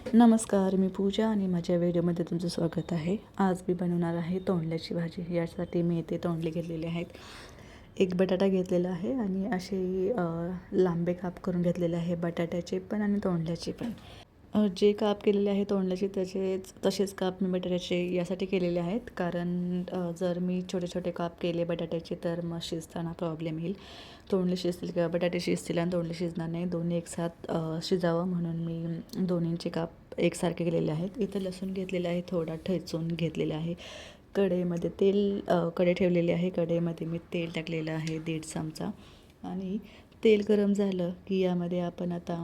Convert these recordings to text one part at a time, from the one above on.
नमस्कार, मी पूजा आणि माझ्या व्हिडिओमध्ये तुमचं स्वागत आहे. आज मी बनवणार आहे तोंडल्याची भाजी. यासाठी मी इथे तोंडले घेतलेले आहेत. एक बटाटा घेतलेला आहे आणि असे लांबे काप करून घेतलेले आहे बटाट्याचे पण आणि तोंडल्याचे पण. जे काप केलेले आहे तोंडल्याचे तसेच काप मी बटाट्याचे यासाठी केलेले आहेत, कारण जर मी छोटे छोटे काप केले बटाट्याचे तर मग शिजताना प्रॉब्लेम येईल. तोंडले शिजतील किंवा बटाटे शिजतील आणि तोंडले शिजणार नाही. दोन्ही एकसाथ शिजावं म्हणून मी दोन्हींचे काप एकसारखे केलेले आहेत. इथं लसूण घेतलेला आहे, थोडा ठेचून घेतलेला आहे. कढईमध्ये कढई ठेवलेली आहे. कढईमध्ये मी तेल टाकलेलं आहे 1.5 चमचा आणि तेल गरम झालं की यामध्ये आपण आता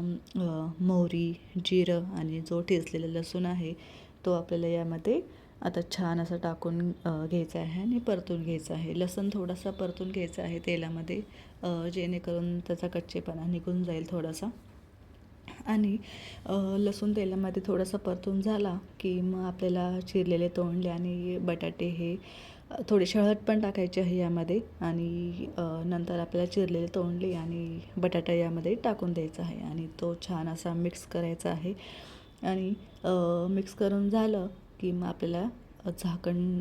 मोहरी, जिरं आणि जो ठेचलेला लसूण आहे तो आपल्याला यामध्ये आता छान असं टाकून घ्यायचा आहे आणि परतून घ्यायचा आहे. लसूण थोडासा परतून घ्यायचा आहे तेलामध्ये, जेणेकरून त्याचा कच्चेपणा निघून जाईल थोडासा. आणि लसूण तेलामध्ये थोडासा परतून झाला की मग आपल्याला चिरलेले तोंडले आणि बटाटे हे थोडेसे हळद पण टाकायचे आहे यामध्ये आणि नंतर आपल्याला चिरलेले तोंडले आणि बटाटा यामध्ये टाकून द्यायचा आहे आणि तो छान असा मिक्स करायचा आहे. आणि मिक्स करून झालं की मग आपल्याला झाकण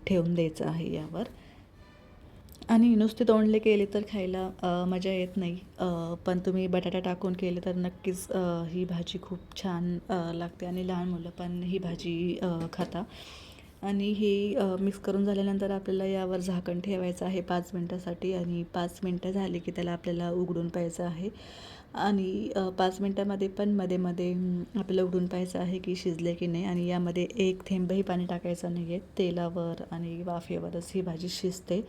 ठेवून द्यायचं आहे यावर. आणि नुसते तोंडले केले तर खायला मजा येत नाही, पण तुम्ही बटाटा टाकून केले तर नक्कीच ही भाजी खूप छान लागते आणि लहान मुलं पण ही भाजी खाता. आणि ही मिक्स करून झाल्यानंतर आपल्याला यावर झाकण ठेवायचं आहे 5 मिनटासाठी आणि 5 मिनटं झाली की त्याला आपल्याला उघडून पाहायचं आहे. आणि 5 मिनटामध्ये पण मध्ये आपल्याला उघडून पाहायचं आहे की शिजले की नाही. आणि यामध्ये एक थेंबही पाणी टाकायचं नाही आहे. तेलावर आणि वाफेवरच ही भाजी शिजते.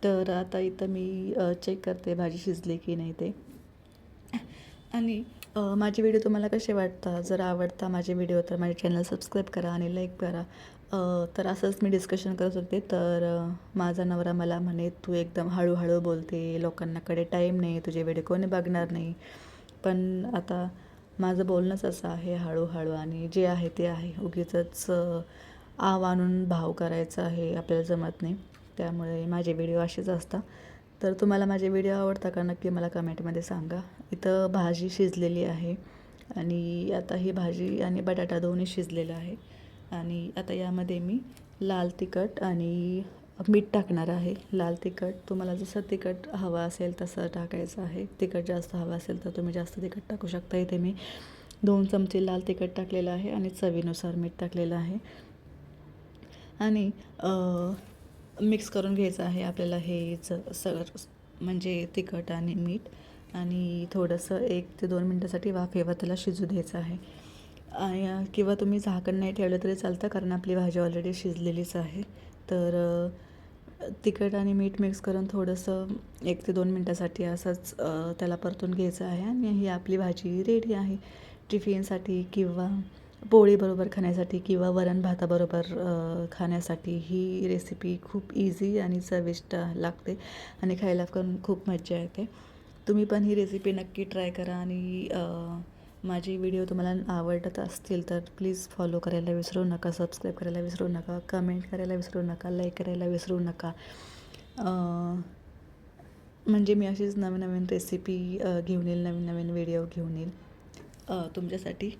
तर आता इथं मी चेक करते भाजी शिजली की नाही ते. आणि माझे व्हिडिओ तुम्हाला कसे वाटतात? जर आवडता माझे व्हिडिओ तर माझे चॅनल सबस्क्राईब करा आणि लाईक करा. तर असंच मी डिस्कशन करत होते तर माझा नवरा मला म्हणे, तू एकदम हळूहळू बोलते, लोकांनाकडे टाईम नाही, तुझे व्हिडिओ कोणी बघणार नाही. पण आता माझं बोलणंच असं आहे हळूहळू, आणि जे आहे ते आहे. उगीचच आव आणून भाव करायचा आहे आपल्याला जमत नाही. त्यामुळे माझे व्हिडिओ असेच असतात. तर तुम्हाला माझे व्हिडिओ आवडता का नक्की मला कमेंटमध्ये सांगा. इथं भाजी शिजलेली आहे आणि आता ही भाजी आणि बटाटा दोन्ही शिजलेलं आहे. आणि आता यामध्ये मी लाल तिखट आणि मीठ टाकणार आहे. लाल तिखट तुम्हाला जसं तिखट हवं असेल तसं टाकायचं आहे. तिखट जास्त हवं असेल तर तुम्ही जास्त तिखट टाकू शकता. इथे मी 2 चमचे लाल तिखट टाकलेलं आहे आणि चवीनुसार मीठ टाकलेलं आहे. आणि मिक्स करून घ्यायचं आहे आपल्याला हे म्हणजे तिखट आणि मीठ, आणि थोडंसं 1 ते 2 मिनटासाठी वाफेवर त्याला शिजू द्यायचं आहे. किंवा तुम्ही झाकण नाही ठेवलं तरी चालतं, कारण आपली भाजी ऑलरेडी शिजलेलीच आहे. तर तिखट आणि मीठ मिक्स करून थोडंसं 1 ते 2 मिनटासाठी असंच त्याला परतून घ्यायचं आहे आणि ही आपली भाजी रेडी आहे. टिफिनसाठी किंवा पोळीबरोबर खाण्यासाठी किंवा वरण भाताबरोबर खाण्यासाठी ही रेसिपी खूप इझी आणि चविष्ट लागते आणि खायला पण खूप मजा येते. तुम्ही पण ही रेसिपी नक्की ट्राय करा. आणि माझे व्हिडिओ तुम्हाला आवडत असतील तर प्लीज फॉलो करायला विसरू नका, सबस्क्राईब करायला विसरू नका, कमेंट करायला विसरू नका, लाईक करायला विसरू नका. म्हणजे मी अशीच नवीन नवीन रेसिपी घेऊन येईल, नवीन नवीन व्हिडिओ घेऊन येईल तुमच्यासाठी.